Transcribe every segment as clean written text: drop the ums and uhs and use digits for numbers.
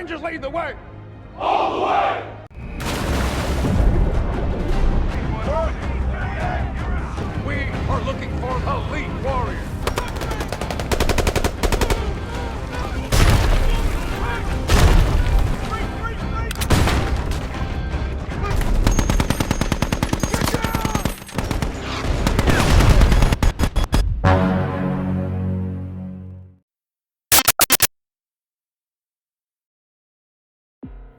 Rangers lead the way! We are looking for elite warriors.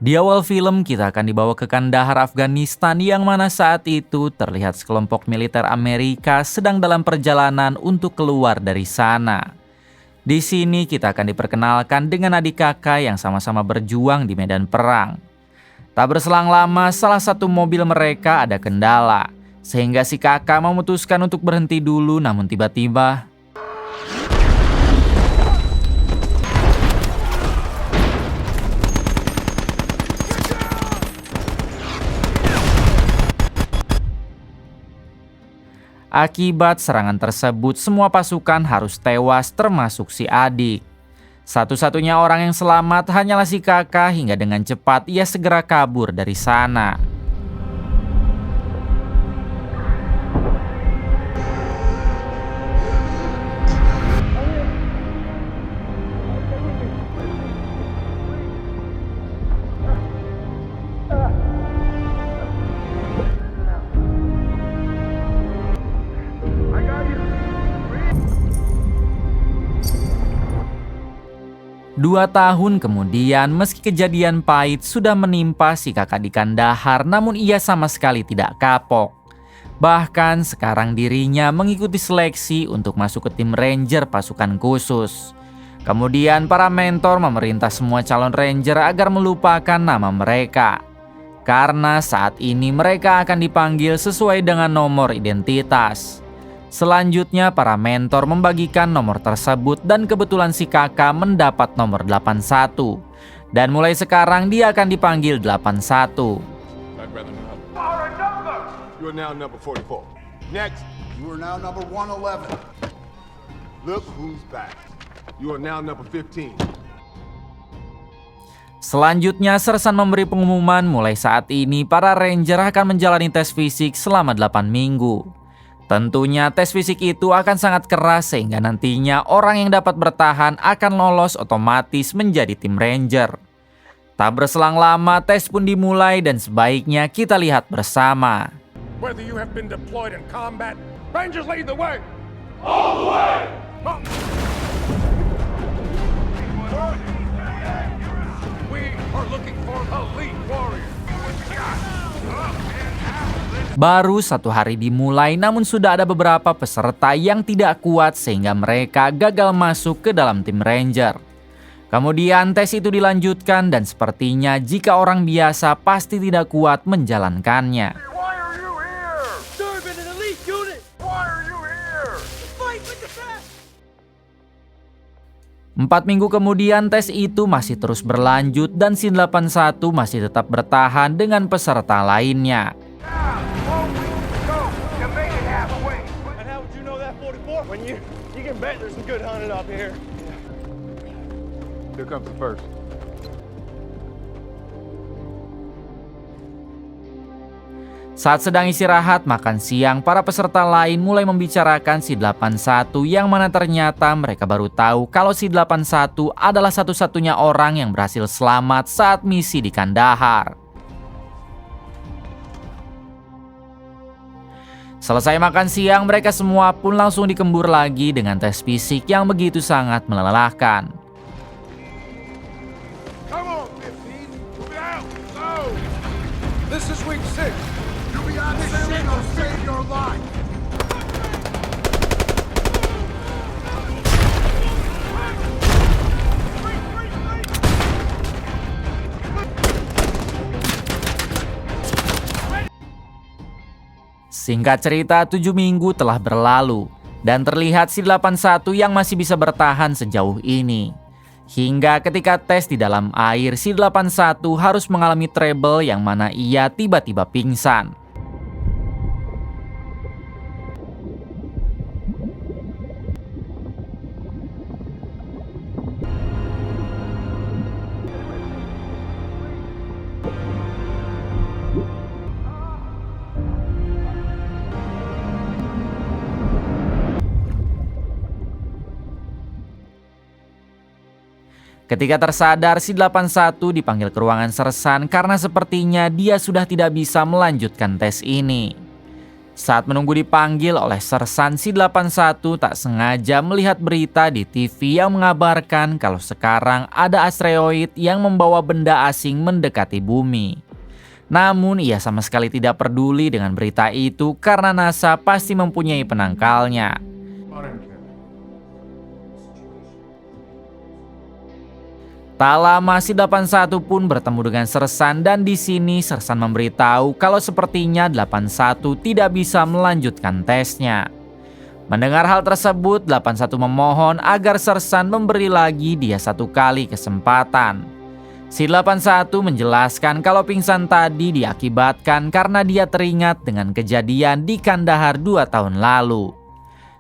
Di awal film, kita akan dibawa ke Kandahar, Afghanistan, yang mana saat itu terlihat sekelompok militer Amerika sedang dalam perjalanan untuk keluar dari sana. Di sini kita akan diperkenalkan dengan adik kakak yang sama-sama berjuang di medan perang. Tak berselang lama, salah satu mobil mereka ada kendala, sehingga si kakak memutuskan untuk berhenti dulu, namun tiba-tiba akibat serangan tersebut, semua pasukan harus tewas termasuk si adik. Satu-satunya orang yang selamat hanyalah si kakak, hingga dengan cepat ia segera kabur dari sana. Dua tahun kemudian, meski kejadian pahit sudah menimpa si kakak di Kandahar, namun ia sama sekali tidak kapok. Bahkan sekarang dirinya mengikuti seleksi untuk masuk ke tim Ranger pasukan khusus. Kemudian para mentor memerintah semua calon Ranger agar melupakan nama mereka, karena saat ini mereka akan dipanggil sesuai dengan nomor identitas. Selanjutnya para mentor membagikan nomor tersebut dan kebetulan si kakak mendapat nomor 81. Dan mulai sekarang dia akan dipanggil 81. You are now number 44. Next. You are now number 111. Look who's back. You are now number 15. Selanjutnya Sersan memberi pengumuman mulai saat ini para Ranger akan menjalani tes fisik selama 8 minggu. Tentunya tes fisik itu akan sangat keras sehingga nantinya orang yang dapat bertahan akan lolos otomatis menjadi tim Ranger. Tak berselang lama tes pun dimulai dan sebaiknya kita lihat bersama. Whether you have been deployed in combat, Rangers lead the way! We are looking for elite warriors. Baru 1 hari dimulai, namun sudah ada beberapa peserta yang tidak kuat sehingga mereka gagal masuk ke dalam tim Ranger. Kemudian tes itu dilanjutkan dan sepertinya jika orang biasa pasti tidak kuat menjalankannya. Why are you here? Serve in an elite unit! Why are you here? Fight with the best! 4 minggu kemudian tes itu masih terus berlanjut dan si 81 masih tetap bertahan dengan peserta lainnya. You made it halfway. And how would you know that, 44? When you can bet there's some good hunting up here. Here comes the first. Saat sedang istirahat makan siang, para peserta lain mulai membicarakan si 81 yang mana ternyata mereka baru tahu kalau si 81 adalah satu-satunya orang yang berhasil selamat saat misi di Kandahar. Selesai makan siang, mereka semua pun langsung dikembur lagi dengan tes fisik yang begitu sangat melelahkan. Come on, 15. Move it out. So, this is week 6. You'll be on 7 or save your life. Singkat cerita, 7 minggu telah berlalu dan terlihat si 81 yang masih bisa bertahan sejauh ini. Hingga ketika tes di dalam air, si 81 harus mengalami trouble yang mana ia tiba-tiba pingsan. Ketika tersadar, si 81 dipanggil ke ruangan Sersan karena sepertinya dia sudah tidak bisa melanjutkan tes ini. Saat menunggu dipanggil oleh Sersan, si 81 tak sengaja melihat berita di TV yang mengabarkan kalau sekarang ada asteroid yang membawa benda asing mendekati bumi. Namun ia sama sekali tidak peduli dengan berita itu karena NASA pasti mempunyai penangkalnya. Tak lama si 81 pun bertemu dengan Sersan dan di sini Sersan memberitahu kalau sepertinya 81 tidak bisa melanjutkan tesnya. Mendengar hal tersebut, 81 memohon agar Sersan memberi lagi dia satu kali kesempatan. Si 81 menjelaskan kalau pingsan tadi diakibatkan karena dia teringat dengan kejadian di Kandahar 2 tahun lalu.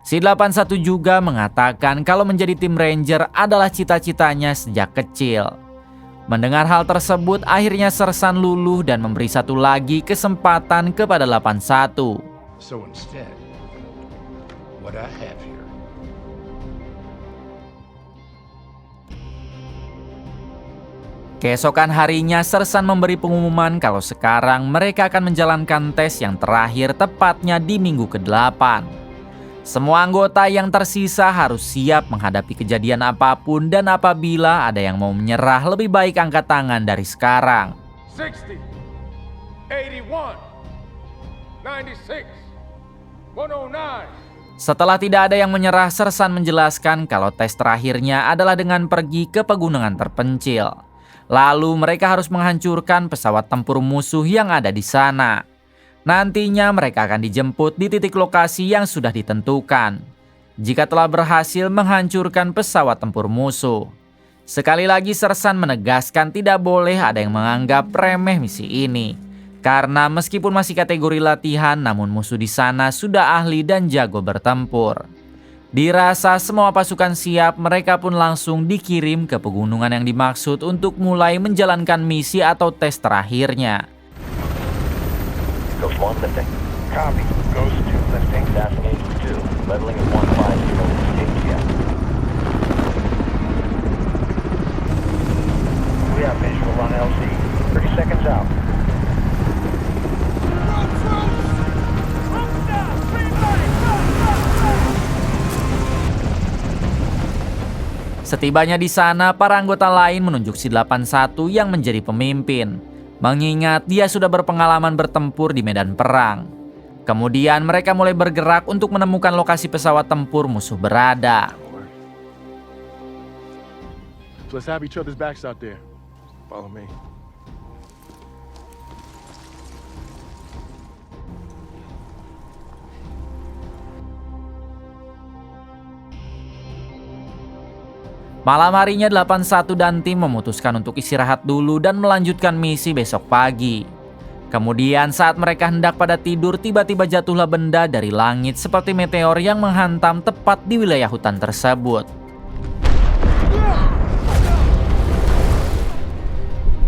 Si 81 juga mengatakan kalau menjadi tim Ranger adalah cita-citanya sejak kecil. Mendengar hal tersebut, akhirnya Sersan luluh dan memberi satu lagi kesempatan kepada 81. So instead, what I have here. Keesokan harinya, Sersan memberi pengumuman kalau sekarang mereka akan menjalankan tes yang terakhir tepatnya di minggu ke-8. Semua anggota yang tersisa harus siap menghadapi kejadian apapun dan apabila ada yang mau menyerah lebih baik angkat tangan dari sekarang. 60, 81, 96, 109. Setelah tidak ada yang menyerah, Sersan menjelaskan kalau tes terakhirnya adalah dengan pergi ke pegunungan terpencil. Lalu mereka harus menghancurkan pesawat tempur musuh yang ada di sana. Nantinya mereka akan dijemput di titik lokasi yang sudah ditentukan. Jika telah berhasil menghancurkan pesawat tempur musuh. Sekali lagi Sersan menegaskan tidak boleh ada yang menganggap remeh misi ini. Karena meskipun masih kategori latihan, namun musuh di sana sudah ahli dan jago bertempur. Dirasa semua pasukan siap, mereka pun langsung dikirim ke pegunungan yang dimaksud untuk mulai menjalankan misi atau tes terakhirnya. Ghost 1 lifting. Copy. Ghost 2 lifting. Destination 2. Leveling at 150 KGS. We have visual on LZ. 30 seconds out. Setibanya di sana, para anggota lain menunjuk si 81 yang menjadi pemimpin. Mengingat dia sudah berpengalaman bertempur di medan perang. Kemudian mereka mulai bergerak untuk menemukan lokasi pesawat tempur musuh berada. So let's have each other's backs out there. Follow me. Malam harinya 81 dan tim memutuskan untuk istirahat dulu dan melanjutkan misi besok pagi. Kemudian saat mereka hendak pada tidur, tiba-tiba jatuhlah benda dari langit seperti meteor yang menghantam tepat di wilayah hutan tersebut.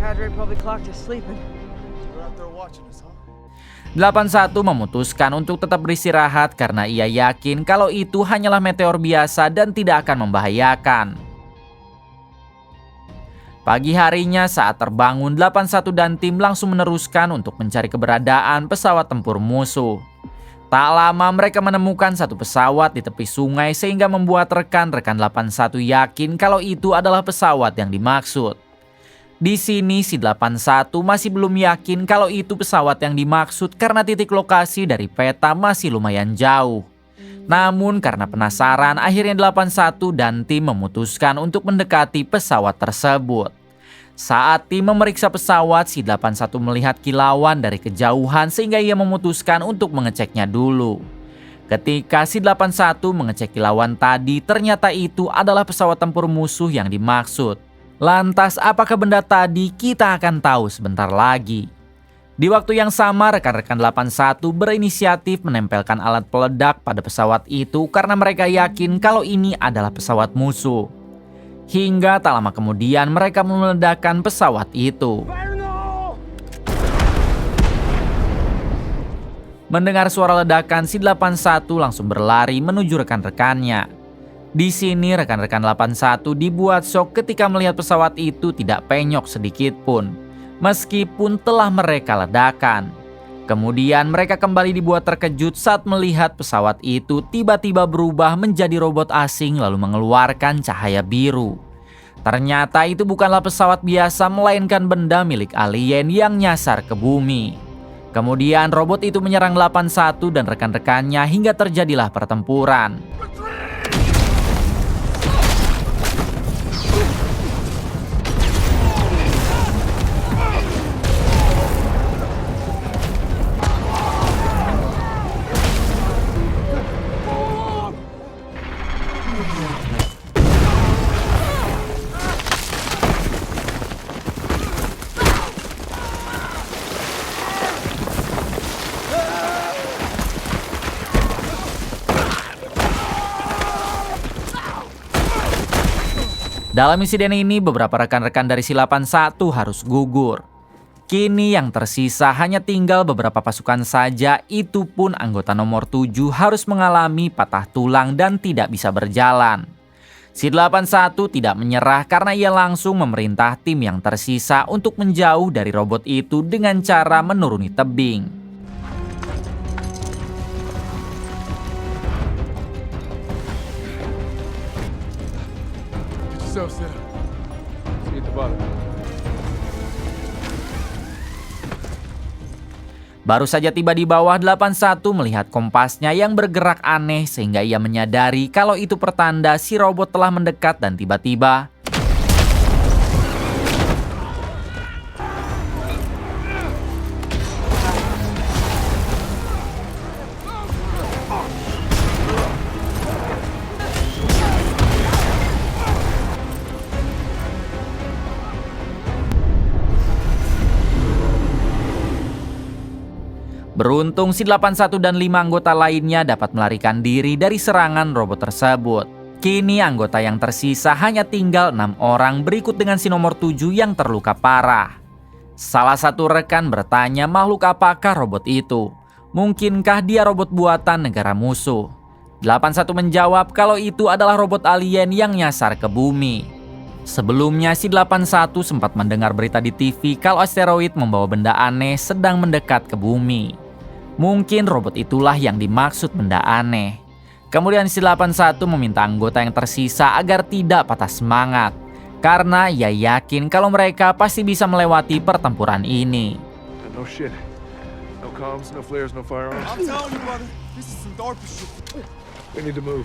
Cadre probably clocked us sleeping. They're out there watching us, huh? 81 memutuskan untuk tetap beristirahat karena ia yakin kalau itu hanyalah meteor biasa dan tidak akan membahayakan. Pagi harinya saat terbangun, 81 dan tim langsung meneruskan untuk mencari keberadaan pesawat tempur musuh. Tak lama mereka menemukan satu pesawat di tepi sungai sehingga membuat rekan-rekan 81 yakin kalau itu adalah pesawat yang dimaksud. Di sini si 81 masih belum yakin kalau itu pesawat yang dimaksud karena titik lokasi dari peta masih lumayan jauh. Namun karena penasaran, akhirnya 81 dan tim memutuskan untuk mendekati pesawat tersebut. Saat tim memeriksa pesawat, si 81 melihat kilauan dari kejauhan sehingga ia memutuskan untuk mengeceknya dulu. Ketika si 81 mengecek kilauan tadi, ternyata itu adalah pesawat tempur musuh yang dimaksud. Lantas apakah benda tadi? Kita akan tahu sebentar lagi. Di waktu yang sama, rekan-rekan 81 berinisiatif menempelkan alat peledak pada pesawat itu karena mereka yakin kalau ini adalah pesawat musuh. Hingga tak lama kemudian mereka meledakkan pesawat itu. Mendengar suara ledakan, si 81 langsung berlari menuju rekan-rekannya. Di sini rekan-rekan 81 dibuat shock ketika melihat pesawat itu tidak penyok sedikit pun, meskipun telah mereka ledakan. Kemudian mereka kembali dibuat terkejut saat melihat pesawat itu tiba-tiba berubah menjadi robot asing lalu mengeluarkan cahaya biru. Ternyata itu bukanlah pesawat biasa melainkan benda milik alien yang nyasar ke bumi. Kemudian robot itu menyerang 81 dan rekan-rekannya hingga terjadilah pertempuran. Dalam insiden ini, beberapa rekan-rekan dari Si-81 harus gugur. Kini yang tersisa hanya tinggal beberapa pasukan saja, itu pun anggota nomor 7 harus mengalami patah tulang dan tidak bisa berjalan. Si-81 tidak menyerah karena ia langsung memerintah tim yang tersisa untuk menjauh dari robot itu dengan cara menuruni tebing. Get yourself set up. See you at the bottom. Baru saja tiba di bawah, 81 melihat kompasnya yang bergerak aneh sehingga ia menyadari kalau itu pertanda si robot telah mendekat dan tiba-tiba beruntung Si-81 dan 5 anggota lainnya dapat melarikan diri dari serangan robot tersebut. Kini anggota yang tersisa hanya tinggal 6 orang berikut dengan si nomor 7 yang terluka parah. Salah satu rekan bertanya makhluk apakah robot itu. Mungkinkah dia robot buatan negara musuh? 81 menjawab kalau itu adalah robot alien yang nyasar ke bumi. Sebelumnya Si-81 sempat mendengar berita di TV kalau asteroid membawa benda aneh sedang mendekat ke bumi. Mungkin robot itulah yang dimaksud benda aneh. Kemudian Si-81 meminta anggota yang tersisa agar tidak patah semangat, karena ia yakin kalau mereka pasti bisa melewati pertempuran ini. No shit. No comms, no flares, no firearms. I'm telling you, brother, this is some DARPA shit. We need to move.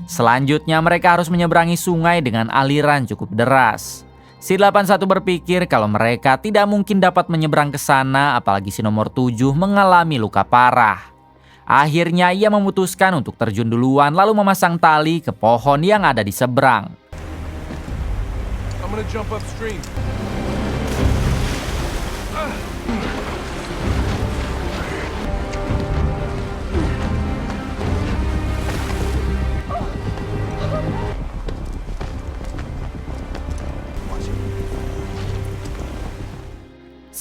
Selanjutnya mereka harus menyeberangi sungai dengan aliran cukup deras. Si-81 berpikir kalau mereka tidak mungkin dapat menyeberang ke sana, apalagi si nomor 7 mengalami luka parah. Akhirnya ia memutuskan untuk terjun duluan lalu memasang tali ke pohon yang ada di seberang. I'm gonna jump upstream.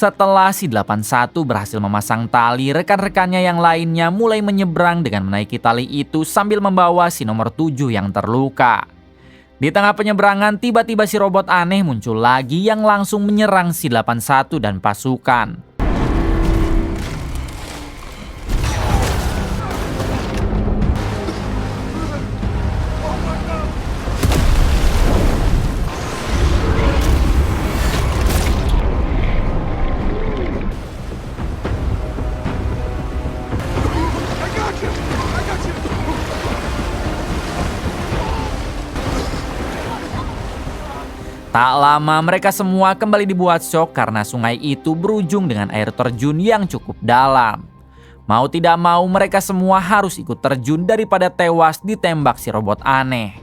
Setelah Si-81 berhasil memasang tali, rekan-rekannya yang lainnya mulai menyeberang dengan menaiki tali itu sambil membawa si nomor 7 yang terluka. Di tengah penyeberangan, tiba-tiba si robot aneh muncul lagi yang langsung menyerang Si-81 dan pasukan. Tak lama mereka semua kembali dibuat syok karena sungai itu berujung dengan air terjun yang cukup dalam. Mau tidak mau mereka semua harus ikut terjun daripada tewas ditembak si robot aneh.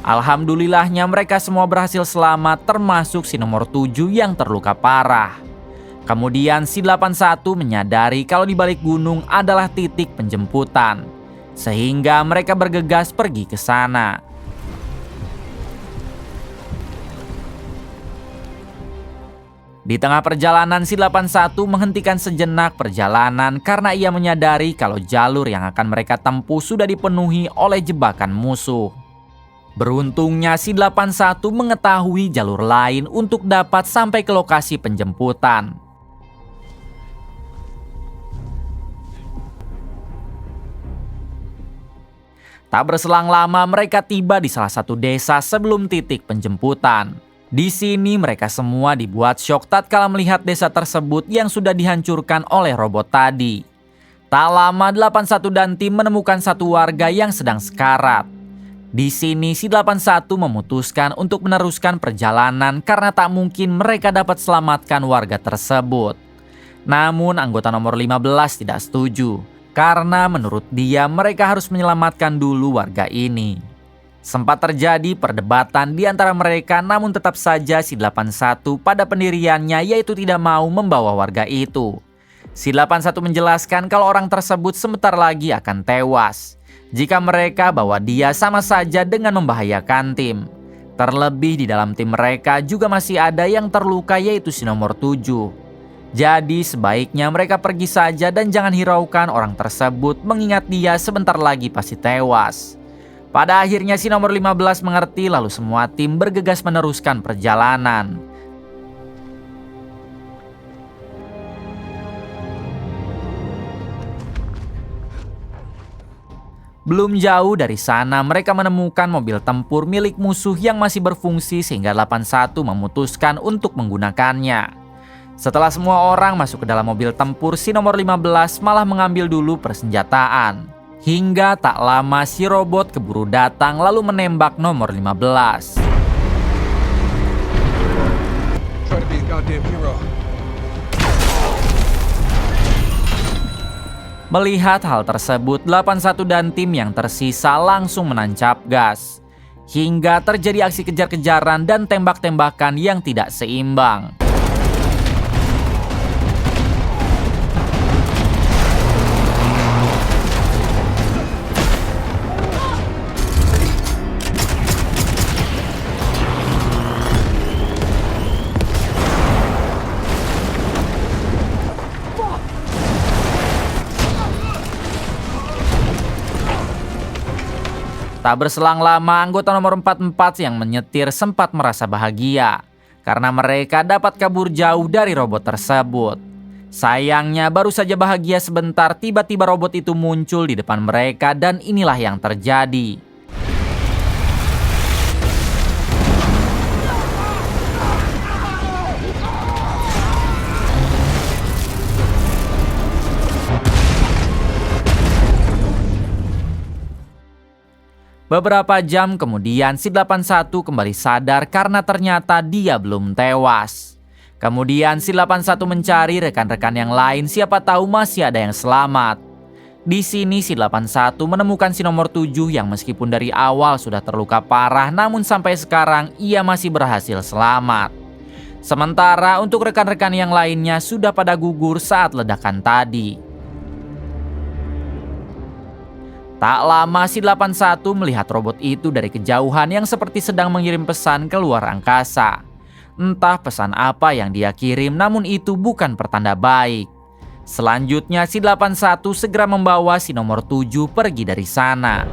Alhamdulillahnya mereka semua berhasil selamat termasuk si nomor 7 yang terluka parah. Kemudian Si-81 menyadari kalau di balik gunung adalah titik penjemputan, sehingga mereka bergegas pergi ke sana. Di tengah perjalanan, Si-81 menghentikan sejenak perjalanan karena ia menyadari kalau jalur yang akan mereka tempuh sudah dipenuhi oleh jebakan musuh. Beruntungnya Si-81 mengetahui jalur lain untuk dapat sampai ke lokasi penjemputan. Tak berselang lama mereka tiba di salah satu desa sebelum titik penjemputan. Di sini mereka semua dibuat syok tatkala melihat desa tersebut yang sudah dihancurkan oleh robot tadi. Tak lama 81 dan tim menemukan satu warga yang sedang sekarat. Di sini Si-81 memutuskan untuk meneruskan perjalanan karena tak mungkin mereka dapat selamatkan warga tersebut. Namun anggota nomor 15 tidak setuju karena menurut dia mereka harus menyelamatkan dulu warga ini. Sempat terjadi perdebatan di antara mereka, namun tetap saja Si-81 pada pendiriannya yaitu tidak mau membawa warga itu. Si-81 menjelaskan kalau orang tersebut sebentar lagi akan tewas. Jika mereka bawa dia sama saja dengan membahayakan tim. Terlebih di dalam tim mereka juga masih ada yang terluka yaitu si nomor 7. Jadi sebaiknya mereka pergi saja dan jangan hiraukan orang tersebut mengingat dia sebentar lagi pasti tewas. Pada akhirnya si nomor 15 mengerti lalu semua tim bergegas meneruskan perjalanan. Belum jauh dari sana mereka menemukan mobil tempur milik musuh yang masih berfungsi sehingga 81 memutuskan untuk menggunakannya. Setelah semua orang masuk ke dalam mobil tempur, si nomor 15 malah mengambil dulu persenjataan. Hingga tak lama si robot keburu datang lalu menembak nomor 15. Try to be a goddamn hero. Melihat hal tersebut, 81 dan tim yang tersisa langsung menancap gas. Hingga terjadi aksi kejar-kejaran dan tembak-tembakan yang tidak seimbang. Tak berselang lama, anggota nomor 44 yang menyetir sempat merasa bahagia karena mereka dapat kabur jauh dari robot tersebut. Sayangnya baru saja bahagia sebentar, tiba-tiba robot itu muncul di depan mereka dan inilah yang terjadi. Beberapa jam kemudian Si-81 kembali sadar karena ternyata dia belum tewas. Kemudian Si-81 mencari rekan-rekan yang lain, siapa tahu masih ada yang selamat. Di sini Si-81 menemukan si nomor 7 yang meskipun dari awal sudah terluka parah namun sampai sekarang ia masih berhasil selamat. Sementara untuk rekan-rekan yang lainnya sudah pada gugur saat ledakan tadi. Tak lama Si-81 melihat robot itu dari kejauhan yang seperti sedang mengirim pesan ke luar angkasa. Entah pesan apa yang dia kirim, namun itu bukan pertanda baik. Selanjutnya Si-81 segera membawa si nomor 7 pergi dari sana.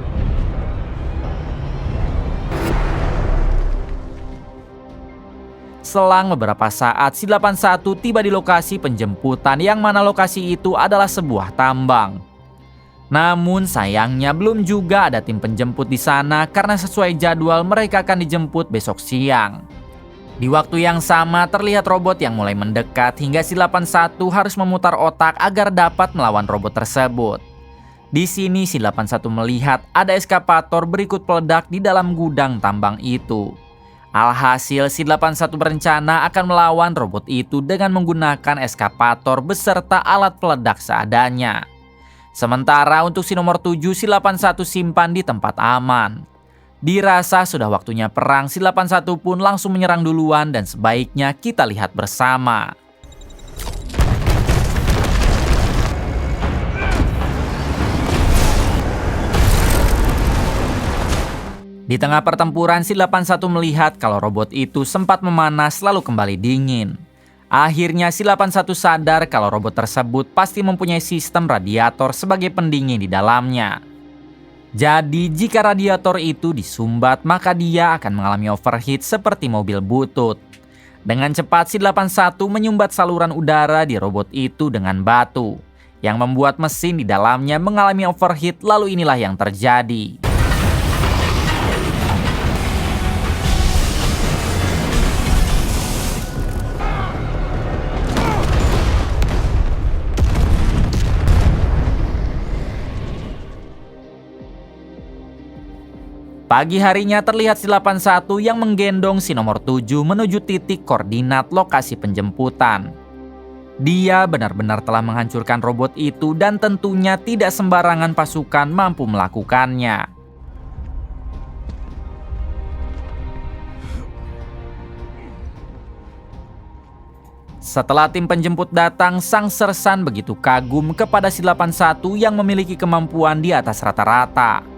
Selang beberapa saat Si-81 tiba di lokasi penjemputan yang mana lokasi itu adalah sebuah tambang. Namun sayangnya belum juga ada tim penjemput di sana karena sesuai jadwal mereka akan dijemput besok siang. Di waktu yang sama terlihat robot yang mulai mendekat hingga Si-81 harus memutar otak agar dapat melawan robot tersebut. Di sini Si-81 melihat ada eskapator berikut peledak di dalam gudang tambang itu. Alhasil Si-81 berencana akan melawan robot itu dengan menggunakan eskapator beserta alat peledak seadanya. Sementara untuk si nomor 7 Si-81 simpan di tempat aman. Dirasa sudah waktunya perang, Si-81 pun langsung menyerang duluan dan sebaiknya kita lihat bersama. Di tengah pertempuran Si-81 melihat kalau robot itu sempat memanas lalu kembali dingin. Akhirnya si 81 sadar kalau robot tersebut pasti mempunyai sistem radiator sebagai pendingin di dalamnya. Jadi jika radiator itu disumbat, maka dia akan mengalami overheat seperti mobil butut. Dengan cepat si 81 menyumbat saluran udara di robot itu dengan batu, yang membuat mesin di dalamnya mengalami overheat, lalu inilah yang terjadi. Pagi harinya terlihat si 81 yang menggendong si nomor 7 menuju titik koordinat lokasi penjemputan. Dia benar-benar telah menghancurkan robot itu dan tentunya tidak sembarangan pasukan mampu melakukannya. Setelah tim penjemput datang, sang sersan begitu kagum kepada si 81 yang memiliki kemampuan di atas rata-rata.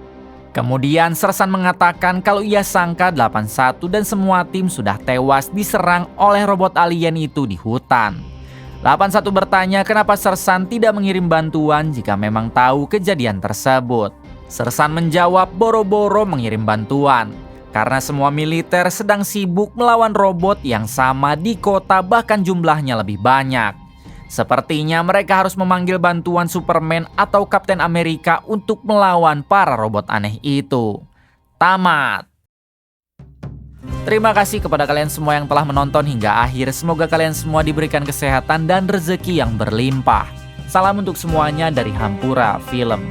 Kemudian sersan mengatakan kalau ia sangka 81 dan semua tim sudah tewas diserang oleh robot alien itu di hutan. 81 bertanya kenapa sersan tidak mengirim bantuan jika memang tahu kejadian tersebut. Sersan menjawab boro-boro mengirim bantuan, karena semua militer sedang sibuk melawan robot yang sama di kota, bahkan jumlahnya lebih banyak. Sepertinya mereka harus memanggil bantuan Superman atau Kapten Amerika untuk melawan para robot aneh itu. Tamat. Terima kasih kepada kalian semua yang telah menonton hingga akhir. Semoga kalian semua diberikan kesehatan dan rezeki yang berlimpah. Salam untuk semuanya dari Hampura Film.